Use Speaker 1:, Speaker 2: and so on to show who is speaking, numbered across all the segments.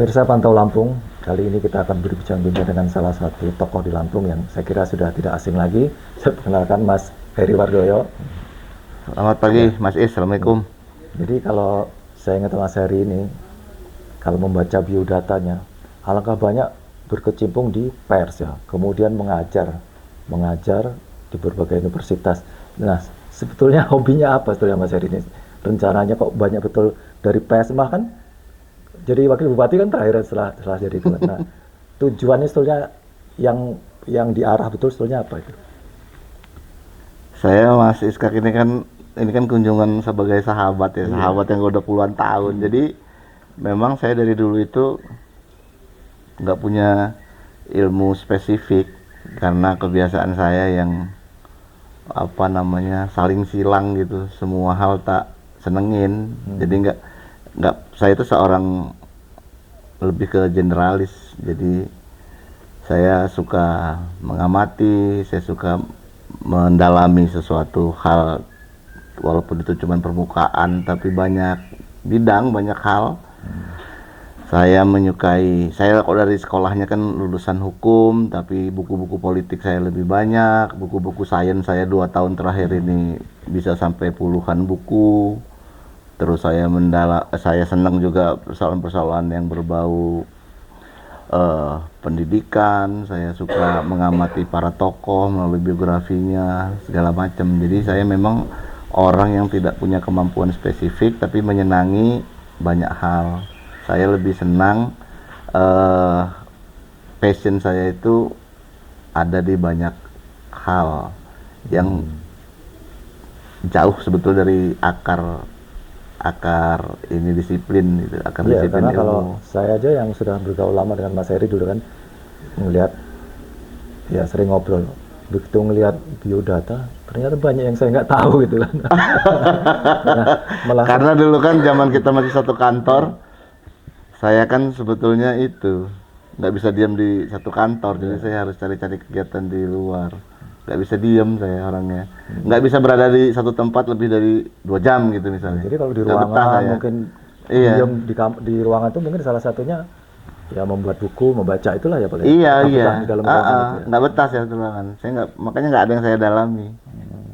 Speaker 1: Pemirsa Pantau Lampung, kali ini kita akan berbincang-bincang dengan salah satu tokoh di Lampung yang saya kira sudah tidak asing lagi. Saya perkenalkan Mas Heri Wardoyo.
Speaker 2: Selamat pagi, Mas Is. Assalamualaikum.
Speaker 1: Jadi kalau saya ingat Mas Heri ini, kalau membaca biodatanya, alangkah banyak berkecimpung di pers ya, kemudian mengajar di berbagai universitas. Nah, sebetulnya hobinya apa sebetulnya Mas Heri ini? Rencananya kok banyak betul dari pers, bahkan jadi wakil bupati kan terakhir setelah jadi itu. Nah, tujuannya sebetulnya yang diarah betul sebetulnya apa itu?
Speaker 2: Saya Mas Iskak ini kan kunjungan sebagai sahabat ya, sahabat yang udah puluhan tahun. Jadi memang saya dari dulu itu nggak punya ilmu spesifik karena kebiasaan saya yang saling silang gitu, semua hal tak senengin. Jadi nggak saya itu seorang lebih ke generalis. Jadi saya suka mengamati, saya suka mendalami sesuatu hal walaupun itu cuma permukaan, tapi banyak bidang, banyak hal. Saya kok dari sekolahnya kan lulusan hukum, tapi buku-buku politik saya lebih banyak, buku-buku sains saya 2 tahun terakhir ini bisa sampai puluhan buku. Terus saya senang juga persoalan-persoalan yang berbau pendidikan. Saya suka mengamati para tokoh melalui biografinya segala macam. Jadi saya memang orang yang tidak punya kemampuan spesifik tapi menyenangi banyak hal. Saya lebih senang passion saya itu ada di banyak hal yang jauh sebetulnya dari akar ini disiplin gitu,
Speaker 1: Iya,
Speaker 2: disiplin
Speaker 1: karena
Speaker 2: ilmu.
Speaker 1: kalau saya aja yang sudah bergaul lama dengan Mas Heri dulu kan, ngelihat, ya sering ngobrol, begitu ngelihat biodata, ternyata banyak yang saya nggak tahu gitu kan. Malah
Speaker 2: Karena dulu kan zaman kita masih satu kantor, saya kan sebetulnya itu nggak bisa diam di satu kantor, jadi saya harus cari-cari kegiatan di luar. Nggak bisa diam saya orangnya, nggak bisa berada di satu tempat lebih dari 2 jam gitu misalnya.
Speaker 1: jadi kalau di
Speaker 2: Nggak betah
Speaker 1: ruangan
Speaker 2: saya.
Speaker 1: mungkin
Speaker 2: Iya.
Speaker 1: diam di ruangan itu mungkin salah satunya ya membuat buku, membaca itulah ya paling.
Speaker 2: Iya,
Speaker 1: Tetap
Speaker 2: iya.
Speaker 1: betah di dalam ruangan itu ya.
Speaker 2: Nggak betah saya ruangan. Makanya nggak ada yang saya dalami.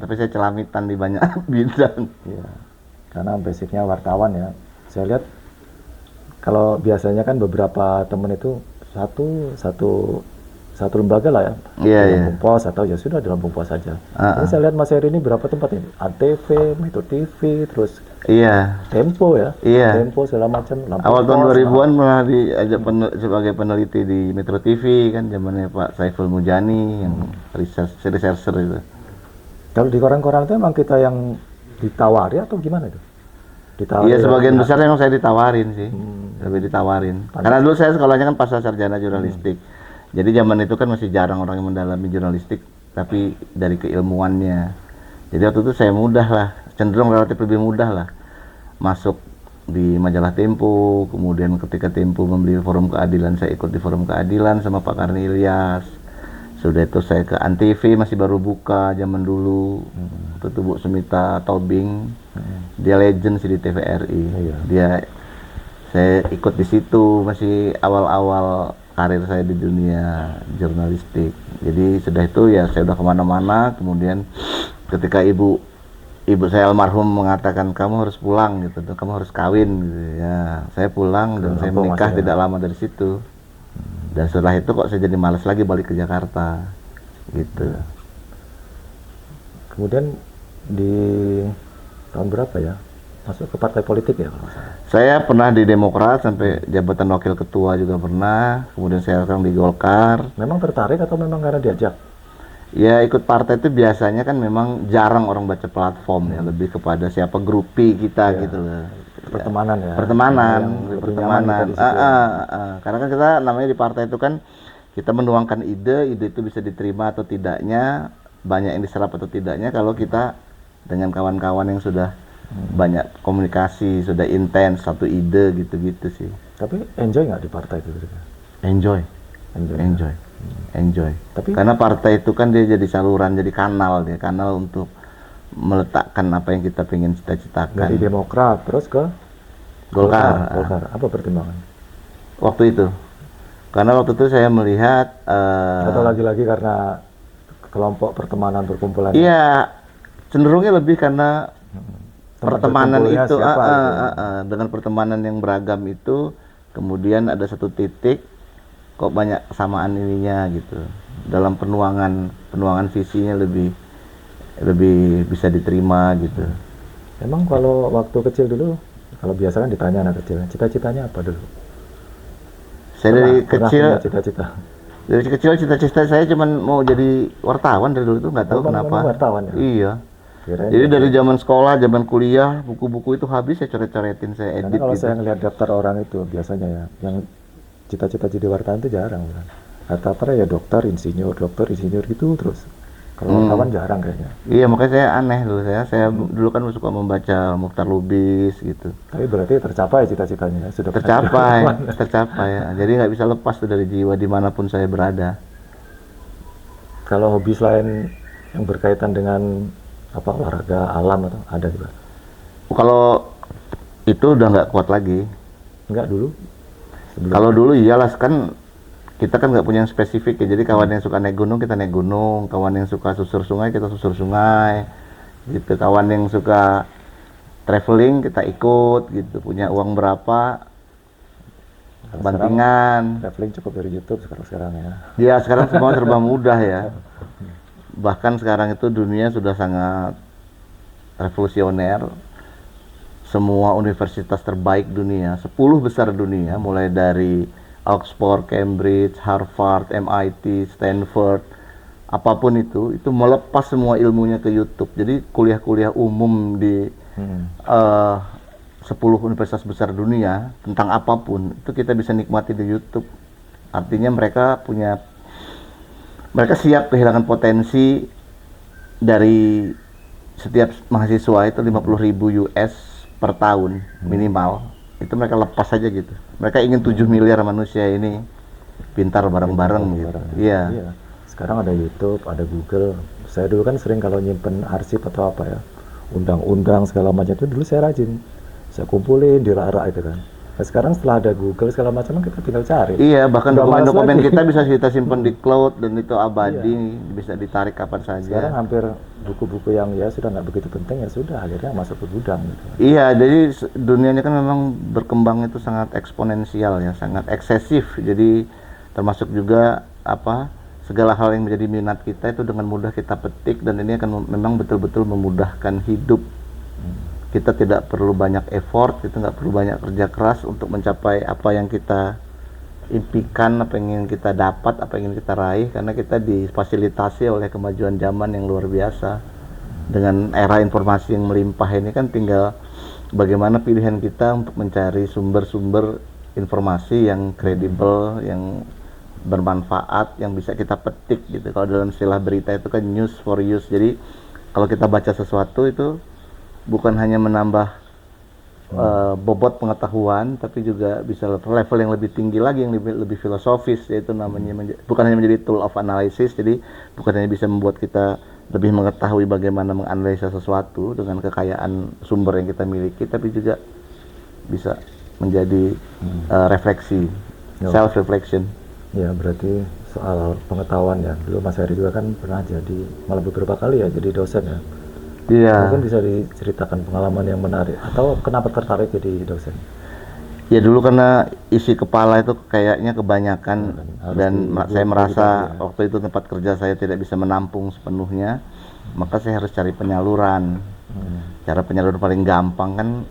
Speaker 2: Tapi saya celamitan di banyak bidang.
Speaker 1: Iya. Karena basicnya wartawan ya. Saya lihat kalau biasanya kan beberapa temen itu satu lembaga lah ya,
Speaker 2: Iya,
Speaker 1: di
Speaker 2: iya.
Speaker 1: Lampung Pos atau ya sudah di Lampung Pos saja. Ini saya lihat Mas Heri ini berapa tempat ini? Antv, Metro TV, terus
Speaker 2: Iya.
Speaker 1: Tempo ya,
Speaker 2: Iya.
Speaker 1: Tempo segala macam. Lampung
Speaker 2: Awal tahun
Speaker 1: Pos,
Speaker 2: 2000-an pernah diajak sebagai peneliti di Metro TV kan, zamannya Pak Saiful Mujani yang researcher itu.
Speaker 1: Kalau di koran-koran itu emang kita yang ditawari atau gimana itu? Ditawari.
Speaker 2: Iya, sebagian
Speaker 1: ya.
Speaker 2: besar yang saya ditawarin sih. Lebih ditawarin. Karena dulu saya sekolahnya kan pasca sarjana jurnalistik. Jadi zaman itu kan masih jarang orang yang mendalami jurnalistik, tapi dari keilmuannya. Jadi waktu itu saya cenderung relatif lebih mudah lah masuk di majalah Tempo. Kemudian ketika Tempo membeli Forum Keadilan, saya ikut di Forum Keadilan sama Pak Karni Ilyas. Sudah itu saya ke Antv, masih baru buka zaman dulu. Itu Bu Sumita Tobing, dia legend sih di TVRI. Saya ikut di situ, masih awal-awal karir saya di dunia jurnalistik. Jadi sudah itu ya saya udah kemana-mana. Kemudian ketika ibu saya almarhum mengatakan kamu harus pulang gitu, kamu harus kawin gitu ya, saya pulang dan saya menikah tidak lama dari situ. Dan setelah itu kok saya jadi malas lagi balik ke Jakarta gitu.
Speaker 1: Kemudian di tahun berapa ya masuk ke partai politik ya kalau nggak salah?
Speaker 2: Saya pernah di Demokrat sampai jabatan wakil ketua juga pernah. Kemudian saya sekarang di Golkar.
Speaker 1: Memang tertarik atau memang karena diajak?
Speaker 2: Ya ikut partai itu biasanya kan memang jarang orang baca platform ya, lebih kepada siapa grupi kita gitu loh.
Speaker 1: Pertemanan ya.
Speaker 2: Pertemanan.
Speaker 1: Kita
Speaker 2: Karena kan kita namanya di partai itu kan kita menuangkan ide itu bisa diterima atau tidaknya, banyak yang diserap atau tidaknya kalau kita dengan kawan-kawan yang sudah banyak komunikasi, sudah intens satu ide gitu-gitu sih.
Speaker 1: Tapi enjoy nggak di partai itu?
Speaker 2: Enjoy. Tapi karena partai itu kan dia jadi saluran, jadi kanal untuk meletakkan apa yang kita pengen cita-citakan.
Speaker 1: Dari Demokrat terus ke
Speaker 2: Golkar.
Speaker 1: Apa pertimbangan?
Speaker 2: waktu itu. Karena waktu itu saya melihat
Speaker 1: Atau lagi-lagi karena kelompok pertemanan perkumpulan?
Speaker 2: iya, cenderungnya lebih karena
Speaker 1: Tempat
Speaker 2: pertemanan
Speaker 1: berkumpulnya
Speaker 2: itu
Speaker 1: siapa gitu ya?
Speaker 2: dengan pertemanan yang beragam itu, kemudian ada satu titik kok banyak kesamaan ininya gitu. Dalam penuangan visinya lebih bisa diterima gitu.
Speaker 1: Emang kalau waktu kecil dulu, kalau biasa kan ditanya anak kecil, cita-citanya apa dulu?
Speaker 2: Saya
Speaker 1: Pernah punya cita-cita?
Speaker 2: dari kecil cita-cita saya cuma mau jadi wartawan dari dulu tuh, nggak tahu
Speaker 1: Memang
Speaker 2: kenapa.
Speaker 1: wartawan ya?
Speaker 2: Iya.
Speaker 1: Kirain
Speaker 2: Jadi
Speaker 1: ya.
Speaker 2: dari zaman sekolah, zaman kuliah, buku-buku itu habis saya coret-coretin, saya
Speaker 1: Karena
Speaker 2: edit
Speaker 1: kalau
Speaker 2: gitu.
Speaker 1: saya ngelihat daftar orang itu biasanya ya, yang cita-cita jadi wartawan itu jarang kan. Rata-rata ya dokter, insinyur gitu terus. Kalau wartawan jarang kayaknya.
Speaker 2: Iya, makanya saya aneh dulu, saya dulu kan suka membaca Mukhtar Lubis gitu.
Speaker 1: Tapi berarti tercapai cita-citanya ya? Sudah pernah jadi
Speaker 2: Tercapai,
Speaker 1: wartawan.
Speaker 2: tercapai ya. Jadi nggak bisa lepas tuh dari jiwa dimanapun saya berada.
Speaker 1: Kalau hobi selain yang berkaitan dengan apa olahraga alam atau ada juga?
Speaker 2: Kalau itu udah nggak kuat lagi.
Speaker 1: Enggak dulu? Sebelum
Speaker 2: Kalau dulu iyalah, kan kita kan nggak punya yang spesifik ya. Jadi kawan yang suka naik gunung kita naik gunung, kawan yang suka susur sungai kita susur sungai, gitu. Kawan yang suka traveling kita ikut, gitu. Punya uang berapa,
Speaker 1: kalau
Speaker 2: bantingan.
Speaker 1: traveling cukup dari YouTube sekarang ya.
Speaker 2: Ya sekarang semua serba mudah ya. Bahkan sekarang itu dunia sudah sangat revolusioner. Semua universitas terbaik dunia, 10 besar dunia, mulai dari Oxford, Cambridge, Harvard, MIT, Stanford, apapun itu melepas semua ilmunya ke YouTube. Jadi kuliah-kuliah umum di 10 universitas besar dunia tentang apapun itu kita bisa nikmati di YouTube. Artinya mereka siap kehilangan potensi dari setiap mahasiswa itu 50.000 US per tahun minimal. Itu mereka lepas aja gitu. Mereka ingin 7 miliar manusia ini pintar bareng-bareng gitu. Iya.
Speaker 1: Iya. Sekarang ada YouTube, ada Google. Saya dulu kan sering kalau nyimpen arsip atau apa ya, undang-undang segala macam itu dulu saya rajin. Saya kumpulin di rak-rak itu kan. Nah, sekarang setelah ada Google segala macam kita tinggal cari.
Speaker 2: Iya, bahkan
Speaker 1: Udah malas
Speaker 2: dokumen-dokumen
Speaker 1: lagi.
Speaker 2: kita bisa kita simpan di cloud dan itu abadi, bisa ditarik kapan saja.
Speaker 1: Sekarang hampir buku-buku yang ya sudah nggak begitu penting ya sudah akhirnya masuk ke gudang gitu.
Speaker 2: Iya, jadi dunianya kan memang berkembang itu sangat eksponensial ya, sangat eksesif. Jadi termasuk juga segala hal yang menjadi minat kita itu dengan mudah kita petik, dan ini akan memang betul-betul memudahkan hidup. Kita tidak perlu banyak effort, kita nggak perlu banyak kerja keras untuk mencapai apa yang kita impikan, apa yang ingin kita dapat, apa yang ingin kita raih, karena kita difasilitasi oleh kemajuan zaman yang luar biasa. Dengan era informasi yang melimpah ini kan tinggal bagaimana pilihan kita untuk mencari sumber-sumber informasi yang kredibel, yang bermanfaat, yang bisa kita petik gitu. Kalau dalam istilah berita itu kan news for use. Jadi kalau kita baca sesuatu itu bukan hanya menambah bobot pengetahuan, tapi juga bisa level yang lebih tinggi lagi, yang lebih filosofis, yaitu namanya bukan hanya menjadi tool of analysis. Jadi bukan hanya bisa membuat kita lebih mengetahui bagaimana menganalisa sesuatu dengan kekayaan sumber yang kita miliki, tapi juga bisa menjadi refleksi, self reflection.
Speaker 1: Ya berarti soal pengetahuan ya, dulu Mas Heri juga kan pernah malah beberapa kali ya jadi dosen ya.
Speaker 2: Iya.
Speaker 1: Mungkin bisa diceritakan pengalaman yang menarik atau kenapa tertarik jadi dosen?
Speaker 2: Ya dulu karena isi kepala itu kayaknya kebanyakan, dan saya merasa waktu itu tempat kerja saya tidak bisa menampung sepenuhnya, maka saya harus cari penyaluran. Cara penyaluran paling gampang kan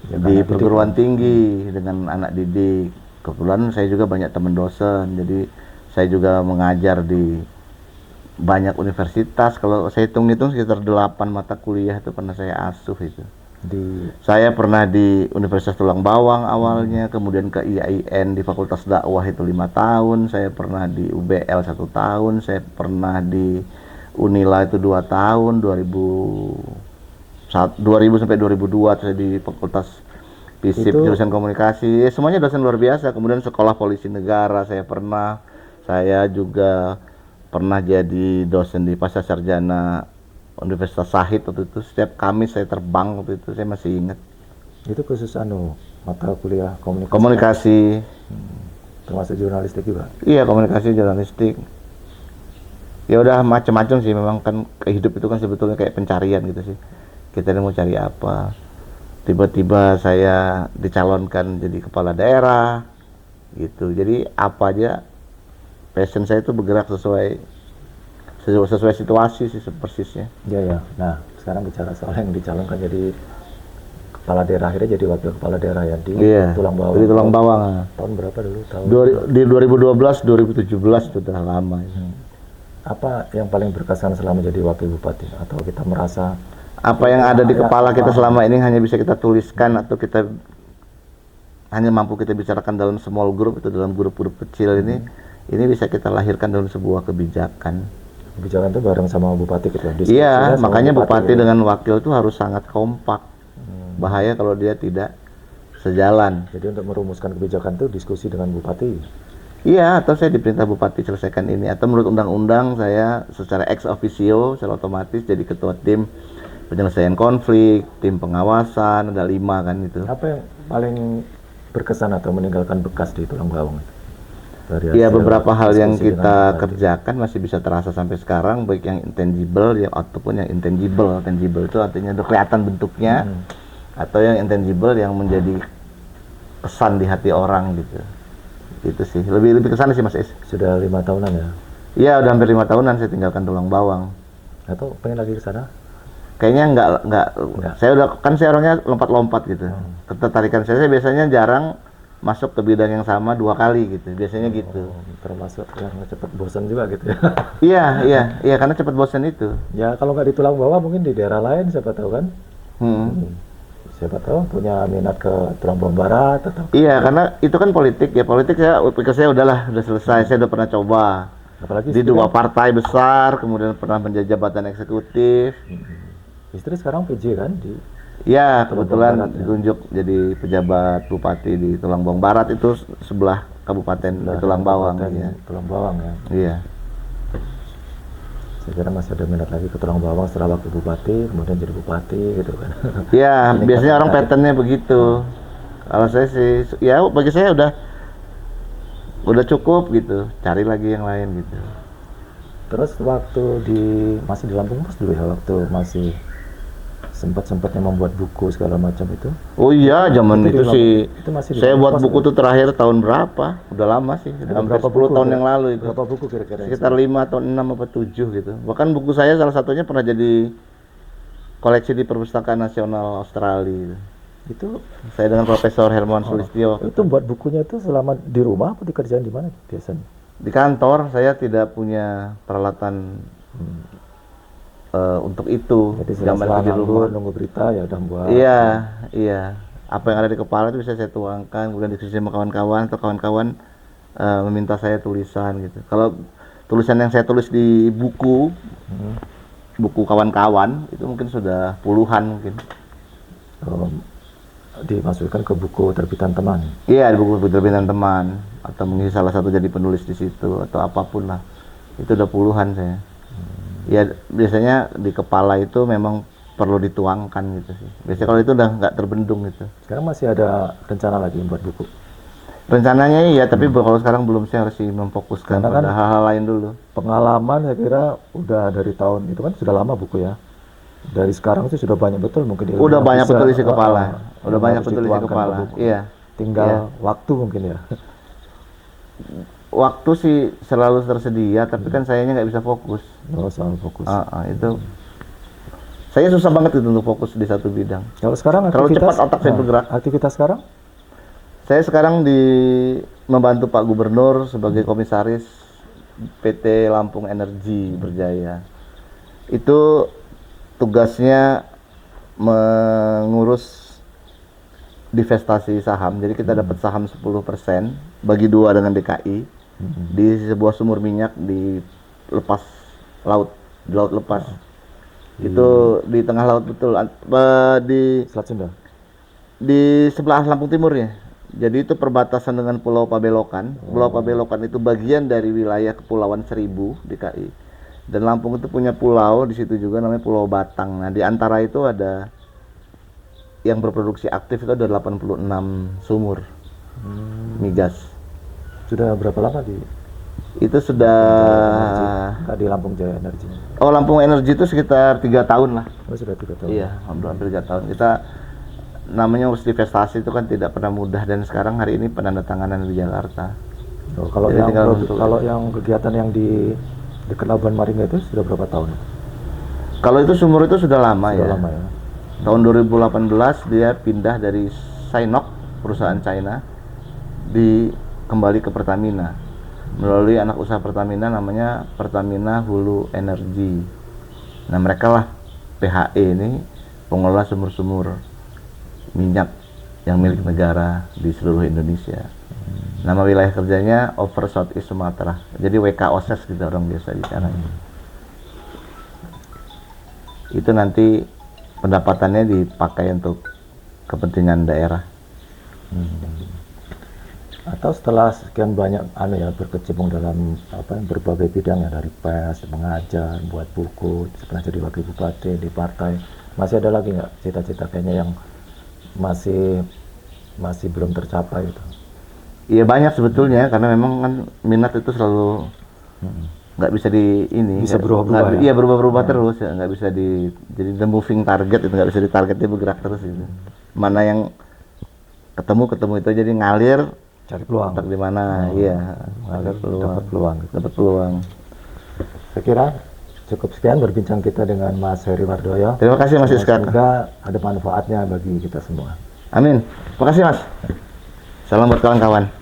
Speaker 1: Ya,
Speaker 2: di perguruan tinggi dengan anak didik. Kebetulan saya juga banyak teman dosen, jadi saya juga mengajar di banyak universitas. Kalau saya hitung-hitung sekitar 8 mata kuliah itu pernah saya asuh itu. Saya pernah di Universitas Tulang Bawang awalnya, kemudian ke IAIN di Fakultas Dakwah itu 5 tahun, saya pernah di UBL 1 tahun, saya pernah di Unila itu 2 tahun, 2000 sampai 2002 saya di Fakultas FISIP jurusan komunikasi. Semuanya dosen luar biasa. Kemudian Sekolah Polisi Negara saya juga pernah jadi dosen di Pascasarjana Universitas Shahid waktu itu. Setiap Kamis saya terbang waktu itu, saya masih ingat.
Speaker 1: Itu khusus mata kuliah komunikasi.
Speaker 2: Komunikasi.
Speaker 1: Termasuk jurnalistik juga.
Speaker 2: Iya, komunikasi jurnalistik. Ya udah macam-macam sih, memang kan hidup itu kan sebetulnya kayak pencarian gitu sih. Kita ini mau cari apa? Tiba-tiba saya dicalonkan jadi kepala daerah gitu. Jadi apa aja passion saya itu bergerak sesuai situasi sih persisnya.
Speaker 1: Iya ya. Nah, sekarang bicara soal yang dicalonkan jadi kepala daerah, akhirnya jadi wakil kepala daerah ya di
Speaker 2: Iya.
Speaker 1: Tulang Bawang.
Speaker 2: Di Tulang Bawang.
Speaker 1: Tahun berapa dulu?
Speaker 2: Di 2012, 2017 sudah lama.
Speaker 1: Apa yang paling berkesan selama jadi wakil bupati? Atau kita merasa
Speaker 2: Apa yang ada di kepala kita selama ini hanya bisa kita tuliskan atau kita hanya mampu kita bicarakan dalam small group, itu dalam grup-grup kecil ini bisa kita lahirkan dalam sebuah kebijakan.
Speaker 1: Kebijakan itu bareng sama bupati gitu ya?
Speaker 2: Iya,
Speaker 1: Sama
Speaker 2: makanya bupati
Speaker 1: ya.
Speaker 2: dengan wakil itu harus sangat kompak. Bahaya kalau dia tidak sejalan.
Speaker 1: Jadi untuk merumuskan kebijakan itu diskusi dengan bupati.
Speaker 2: Iya, atau saya diperintah bupati selesaikan ini, atau menurut undang-undang saya secara ex officio secara otomatis jadi ketua tim penyelesaian konflik, tim pengawasan, ada 5 kan itu.
Speaker 1: Apa yang paling berkesan atau meninggalkan bekas di Tulang Bawang?
Speaker 2: Iya, beberapa hal yang
Speaker 1: diskusi
Speaker 2: kita
Speaker 1: dengan
Speaker 2: kerjakan masih bisa terasa sampai sekarang, baik yang intangible ya ataupun yang intangible. Tangible itu artinya udah kelihatan bentuknya, atau yang intangible yang menjadi pesan di hati orang gitu. Itu sih lebih kesana sih Mas Is.
Speaker 1: Sudah 5 tahunan ya?
Speaker 2: Iya, udah hampir 5 tahunan saya tinggalkan Tulang Bawang.
Speaker 1: Atau pengen lagi ke sana?
Speaker 2: Kayaknya enggak. Saya orangnya lompat-lompat gitu. Ketertarikan saya biasanya jarang masuk ke bidang yang sama 2 kali gitu. Biasanya gitu.
Speaker 1: Termasuk yang cepat bosan juga gitu ya?
Speaker 2: Iya, karena cepat bosan itu.
Speaker 1: Ya kalau nggak di Tulang Bawang mungkin di daerah lain siapa tahu kan? Siapa tahu punya minat ke Tulang Bawang Barat atau
Speaker 2: Iya, karena itu kan politik ya. Politik saya udah selesai. Saya udah pernah coba
Speaker 1: apalagi
Speaker 2: di 2 partai besar, kemudian pernah menjadi jabatan eksekutif.
Speaker 1: Istri sekarang PJ kan di
Speaker 2: Ya,
Speaker 1: Tulang
Speaker 2: kebetulan
Speaker 1: Bawang Barat, ya.
Speaker 2: ditunjuk jadi pejabat bupati di Tulang Bawang Barat, itu sebelah kabupaten di Tulang Bawang. Ya.
Speaker 1: Tulang Bawang ya.
Speaker 2: Iya.
Speaker 1: Saya kira masih ada minat lagi ke Tulang Bawang setelah wakil bupati, kemudian jadi bupati gitu kan.
Speaker 2: Iya,
Speaker 1: Ini
Speaker 2: biasanya
Speaker 1: kan
Speaker 2: orang patternnya begitu. Kalau saya sih, ya bagi saya udah cukup gitu, cari lagi yang lain gitu.
Speaker 1: Terus waktu masih di Lampung Pos dulu ya, waktu masih sempat-sempatnya membuat buku segala macam itu.
Speaker 2: Oh iya, zaman itu
Speaker 1: di
Speaker 2: sih.
Speaker 1: itu masih di
Speaker 2: Saya
Speaker 1: Lampung
Speaker 2: buat
Speaker 1: Pos
Speaker 2: buku
Speaker 1: dulu.
Speaker 2: tuh terakhir tahun berapa? Udah lama sih, udah hampir 10 tahun yang lalu itu.
Speaker 1: Berapa buku kira-kira?
Speaker 2: Sekitar 5 atau 6 apa 7 gitu. Bahkan buku saya salah satunya pernah jadi koleksi di Perpustakaan Nasional Australia.
Speaker 1: Itu
Speaker 2: Saya dengan Profesor Hermawan Sulistyo.
Speaker 1: itu buat bukunya itu selama di rumah apa dikerjain di mana biasanya?
Speaker 2: Di kantor saya tidak punya peralatan untuk itu.
Speaker 1: Jadi
Speaker 2: Zaman
Speaker 1: selama
Speaker 2: itu di rumah.
Speaker 1: nunggu berita ya udah buat.
Speaker 2: Iya. Apa yang ada di kepala itu bisa saya tuangkan, kemudian diskusi sama kawan-kawan atau kawan-kawan meminta saya tulisan gitu. Kalau tulisan yang saya tulis di buku kawan-kawan itu mungkin sudah puluhan mungkin.
Speaker 1: Dimasukkan ke buku terbitan teman.
Speaker 2: Iya, di buku terbitan teman atau mungkin salah satu jadi penulis di situ atau apapun lah. Itu udah puluhan saya. Ya biasanya di kepala itu memang perlu dituangkan gitu sih. Biasanya kalau itu udah nggak terbendung gitu.
Speaker 1: Sekarang masih ada rencana lagi membuat buku.
Speaker 2: Rencananya iya, tapi kalau sekarang belum, saya harus memfokuskan
Speaker 1: Karena
Speaker 2: pada
Speaker 1: kan
Speaker 2: hal-hal lain dulu.
Speaker 1: Pengalaman saya kira udah dari tahun itu kan sudah lama buku ya. Dari sekarang sih sudah banyak betul mungkin ilmu
Speaker 2: Udah
Speaker 1: yang
Speaker 2: banyak
Speaker 1: bisa,
Speaker 2: betul isi kepala. Udah
Speaker 1: yang
Speaker 2: banyak
Speaker 1: harus
Speaker 2: betul isi
Speaker 1: dituangkan ke
Speaker 2: kepala.
Speaker 1: buku.
Speaker 2: Iya.
Speaker 1: Tinggal
Speaker 2: Iya.
Speaker 1: waktu mungkin ya.
Speaker 2: Waktu sih selalu tersedia, tapi kan sayanya nggak bisa fokus.
Speaker 1: Oh, soal fokus.
Speaker 2: Itu saya susah banget itu untuk fokus di satu bidang.
Speaker 1: Kalau sekarang
Speaker 2: Terlalu
Speaker 1: aktivitas
Speaker 2: cepat otak saya bergerak.
Speaker 1: Aktivitas sekarang?
Speaker 2: Saya sekarang membantu Pak Gubernur sebagai komisaris PT Lampung Energi Berjaya. Itu tugasnya mengurus divestasi saham. Jadi kita dapat saham 10%, bagi 2 dengan DKI di sebuah sumur minyak di lepas laut, di laut lepas. Itu di tengah laut betul, di
Speaker 1: Selat Sunda.
Speaker 2: di sebelah Lampung Timur ya. Jadi itu perbatasan dengan Pulau Pabelokan. Pulau Pabelokan itu bagian dari wilayah Kepulauan Seribu DKI. Dan Lampung itu punya pulau di situ juga namanya Pulau Batang. Nah, di antara itu ada yang berproduksi aktif itu ada 86 sumur migas.
Speaker 1: Sudah berapa lama di
Speaker 2: Itu sudah
Speaker 1: di Lampung Jaya Energi?
Speaker 2: Oh, Lampung Energi itu sekitar 3 tahun lah.
Speaker 1: Oh, sudah 3 tahun.
Speaker 2: Iya, hampir 3 tahun. Kita namanya urus divestasi itu kan tidak pernah mudah, dan sekarang hari ini penandatanganan di Jakarta.
Speaker 1: Oh, kalau
Speaker 2: Jadi
Speaker 1: yang
Speaker 2: tinggal bentuk.
Speaker 1: kalau yang kegiatan yang di dekat Labuan Maringga itu sudah berapa tahun?
Speaker 2: Kalau itu sumur itu sudah lama
Speaker 1: Sudah
Speaker 2: ya.
Speaker 1: lama ya.
Speaker 2: Tahun 2018 dia pindah dari Sinopec, perusahaan China, kembali ke Pertamina melalui anak usaha Pertamina namanya Pertamina Hulu Energi. Nah, mereka lah PHE ini pengelola sumur-sumur minyak yang milik negara di seluruh Indonesia. Nama wilayah kerjanya Over Southeast Sumatera. Jadi WKOSES gitu orang biasa bicara. Itu nanti pendapatannya dipakai untuk kepentingan daerah.
Speaker 1: Atau setelah sekian banyak berkecimpung dalam berbagai bidang ya, dari pers, mengajar, buat buku, pernah jadi wakil bupati di partai, masih ada lagi nggak cita-cita kayaknya yang masih belum tercapai gitu?
Speaker 2: Iya, banyak sebetulnya, karena memang kan minat itu selalu nggak bisa
Speaker 1: Bisa berubah-ubah ya?
Speaker 2: Iya, berubah-berubah terus ya, nggak bisa jadi the moving target itu, nggak bisa ditargetnya bergerak terus itu. Mana yang ketemu itu jadi ngalir,
Speaker 1: Cari peluang.
Speaker 2: di mana, iya,
Speaker 1: Dapat peluang. Gitu.
Speaker 2: dapat peluang.
Speaker 1: Saya kira cukup sekian berbincang kita dengan Mas Heri Wardoyo.
Speaker 2: Terima kasih Mas Iskak.
Speaker 1: Semoga ada manfaatnya bagi kita semua.
Speaker 2: Amin. Terima kasih Mas. Salam buat kawan-kawan.